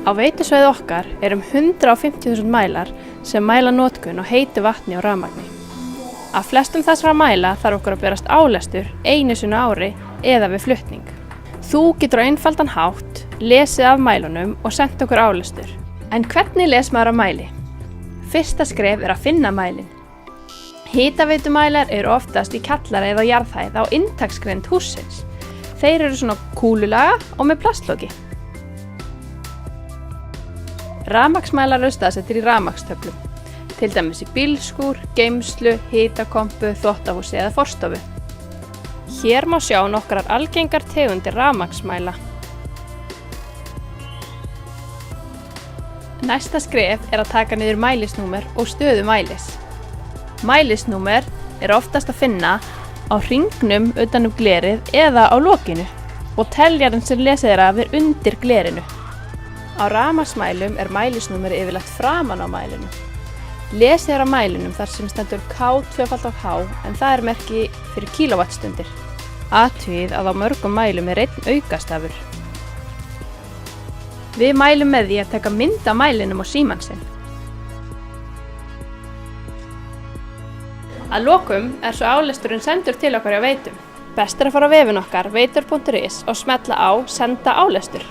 Á veitusvæði okkar 150.000 mælar sem mæla notkun á heitu vatni og rafmagni. Af flestum þessara mæla þarf okkur að berast álestur einu sinni á ári eða við flutning. Þú getur á einfaldan hátt lesið af mælunum og sent okkur álestur. En hvernig les maður af mæli? Fyrsta skref að finna mælinn. Hitaveitumælar eru oftast í kjallara eða jarðhæð á inntaksgrind hússins. Þeir eru svona kúlulaga og með plastloki. Rafmagnsmælar eru staðsettir í rafmagnstöflum, til dæmis í bílskúr, geymslu, hitakompu, þvottahúsi eða forstofu. Hér má sjá nokkrar algengar tegundir rafmagnsmæla. Næsta skref að taka niður mælisnúmer og stöðu mælis. Mælisnúmer oftast að finna á hringnum utan glerið eða á lokinu og teljarinn sem lesið af undir glerinu. Á rafmagnsmælum mælisnúmer yfirleitt framan á mælinu. Lesið af mælinum þar sem stendur K2H en það merki fyrir kílóvattstundir. Athugið að á mörgum mælum einn aukastafur. Við mælum með því að taka mynd af mælinum og símann sinn. Að lokum svo álesturinn sendur til okkar hjá Veitum. Best að fara á vefinn okkar veitur.is og smella á Senda álestur.